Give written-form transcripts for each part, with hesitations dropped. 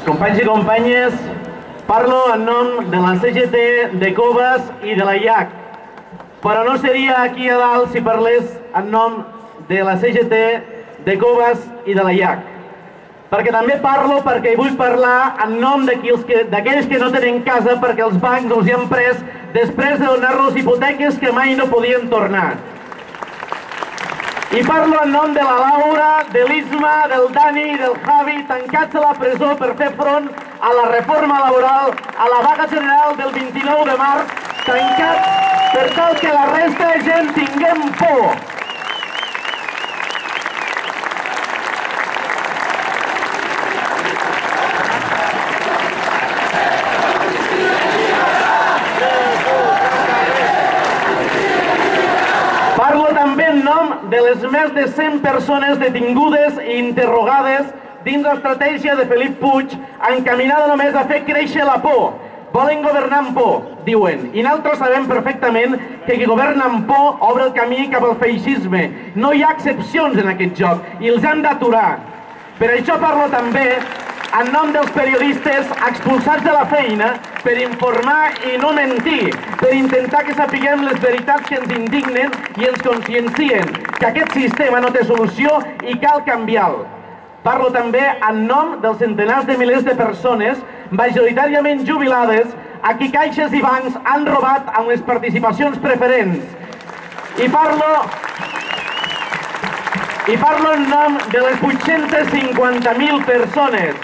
Companys i companyes, parlo en nom de la CGT, de Coves i de la IAC, però no seria aquí a dalt si parlés en nom de la CGT, de Coves i de la IAC. Perquè també parlo perquè hi vull parlar en nom d'aquells que no tenen casa perquè els bancs els hi han pres després de donar-los hipoteques que mai no podien tornar. I parlo en nom de la Laura, de l'Isma, del Dani i del Javi, tancats a la presó per fer front a la reforma laboral, a la vaga general del 29 de març, tancats per tal que la resta de gent tinguem por. Parlo també en nom de les més de 100 persones detingudes i interrogades dins l'estratègia de Felip Puig encaminada només a fer créixer la por. Volen governar amb por, diuen, i nosaltres sabem perfectament que qui governa amb por obre el camí cap al feixisme. No hi ha excepcions en aquest joc i els han d'aturar. Per això parlo també en nom dels periodistes expulsats de la feina per informar i no mentir, per intentar que sapiguem les veritats que ens indignen i ens consciencien que aquest sistema no té solució i cal canviar-lo. Parlo també en nom dels centenars de milers de persones, majoritàriament jubilades, a qui caixes i bancs han robat amb les participacions preferents. I parlo en nom de les 850.000 persones.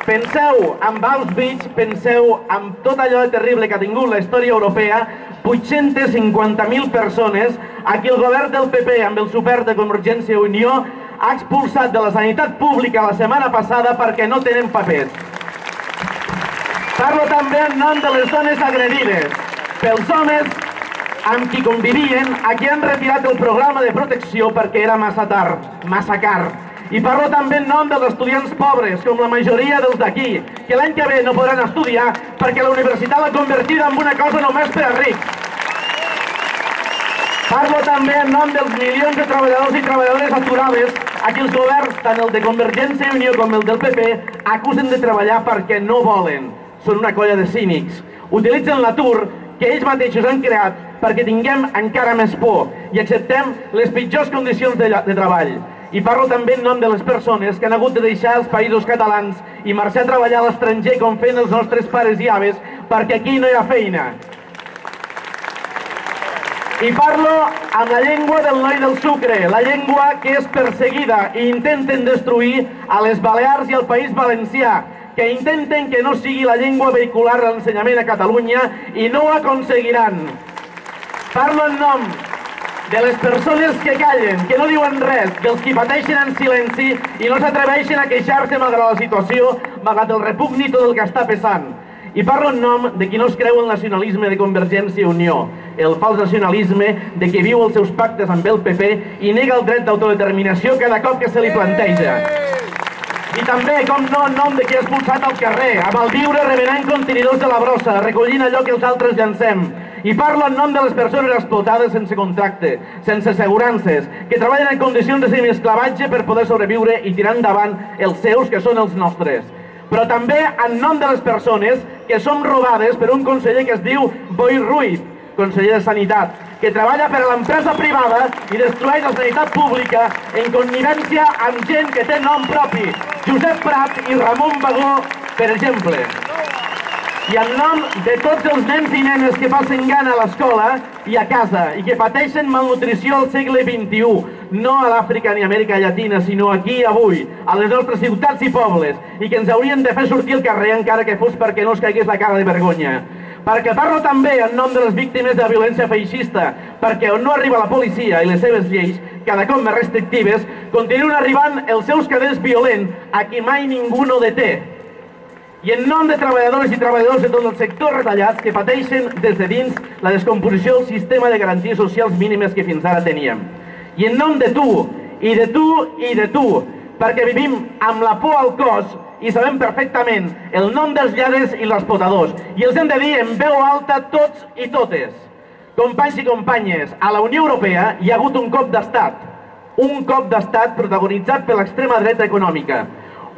Penseu en Auschwitz, penseu en tot allò terrible que ha tingut la història europea, 850.000 persones a qui el govern del PP, amb el suport de Convergència i Unió, ha expulsat de la sanitat pública la setmana passada perquè no tenen papers. Parlo també en nom de les dones agredides, pels homes amb qui convivien, a qui han retirat el programa de protecció perquè era massa tard, massa car. I parlo també en nom dels estudiants pobres, com la majoria dels d'aquí, que l'any que ve no podran estudiar perquè la universitat l'ha convertida en una cosa només per a rics. Parlo també en nom dels milions de treballadors i treballadores aturades a qui els governs, tant el de Convergència i Unió com el del PP, acusen de treballar perquè no volen. Són una colla de cínics. Utilitzen l'atur que ells mateixos han creat perquè tinguem encara més por i acceptem les pitjors condicions de treball. I parlo també en nom de les persones que han hagut de deixar els països catalans i marxar a treballar a l'estranger com feien els nostres pares i aves perquè aquí no hi ha feina. I parlo amb la llengua del noi del sucre, la llengua que és perseguida i intenten destruir a les Balears i al País Valencià, que intenten que no sigui la llengua vehicular a l'ensenyament a Catalunya i no ho aconseguiran. Parlo en nom de les persones que callen, que no diuen res, dels qui pateixen en silenci i no s'atreveixen a queixar-se malgrat la situació, malgrat el repugni tot el que està pesant. I parlo en nom de qui no es creu el nacionalisme de Convergència i Unió, el fals nacionalisme de qui viu els seus pactes amb el PP i nega el dret d'autodeterminació cada cop que se li planteja. I també, com no, en nom de qui ha expulsat al carrer, a malviure remenant contenidors de la brossa, recollint allò que els altres llancem. I parlo en nom de les persones explotades sense contracte, sense assegurances, que treballen en condicions de semiesclavatge per poder sobreviure i tirar endavant els seus, que són els nostres. Però també en nom de les persones que som robades per un conseller que es diu Boi Ruiz, conseller de Sanitat, que treballa per a l'empresa privada i destrueix la sanitat pública en connivència amb gent que té nom propi, Josep Prat i Ramon Bagó, per exemple. I en nom de tots els nens i nenes que passen gana a l'escola i a casa i que pateixen malnutrició al segle XXI, no a l'Àfrica ni a Amèrica Llatina, sinó aquí avui, a les nostres ciutats i pobles, i que ens haurien de fer sortir al carrer encara que fos perquè no es caigués la cara de vergonya. Perquè parlo també en nom de les víctimes de la violència feixista, perquè on no arriba la policia i les seves lleis, cada cop més restrictives, continuen arribant els seus cadells violents a qui mai ningú no deté. I en nom de treballadores i treballadors de tot el sector retallats que pateixen des de dins la descomposició del sistema de garanties socials mínimes que fins ara teníem. I en nom de tu, i de tu, i de tu, perquè vivim amb la por al cos i sabem perfectament el nom dels lladres i els potadors. I els hem de dir en veu alta tots i totes. Companys i companyes, a la Unió Europea hi ha hagut un cop d'estat protagonitzat per l'extrema dreta econòmica.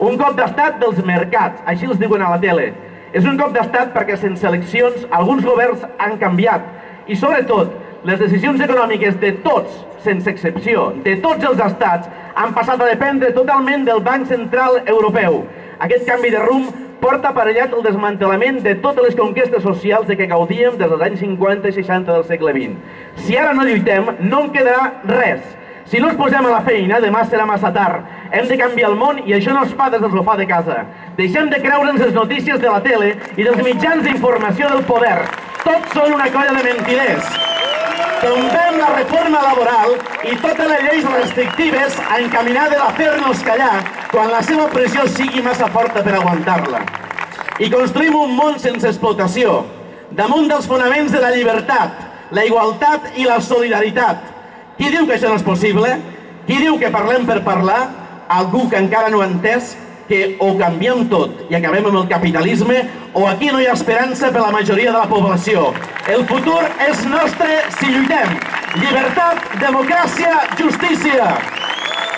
Un cop d'estat dels mercats, així els diuen a la tele. És un cop d'estat perquè sense eleccions alguns governs han canviat i sobretot les decisions econòmiques de tots, sense excepció, de tots els estats, han passat a dependre totalment del Banc Central Europeu. Aquest canvi de rumb porta aparellat el desmantellament de totes les conquestes socials de què gaudíem des dels anys 50 i 60 del segle XX. Si ara no lluitem, no en quedarà res. Si no ens posem a la feina, demà serà massa tard. Hem de canviar el món i això no es fa des del sofà de casa. Deixem de creure'ns les notícies de la tele i dels mitjans d'informació del poder. Tots són una colla de mentiders. Tombem la reforma laboral i totes les lleis restrictives encaminades a fer-nos callar quan la seva pressió sigui massa forta per aguantar-la. I construïm un món sense explotació, damunt dels fonaments de la llibertat, la igualtat i la solidaritat. Qui diu que això no és possible? Qui diu que parlem per parlar? Algú que encara no ha entès que o canviem tot i acabem amb el capitalisme o aquí no hi ha esperança per la majoria de la població. El futur és nostre si lluitem. Llibertat, democràcia, justícia!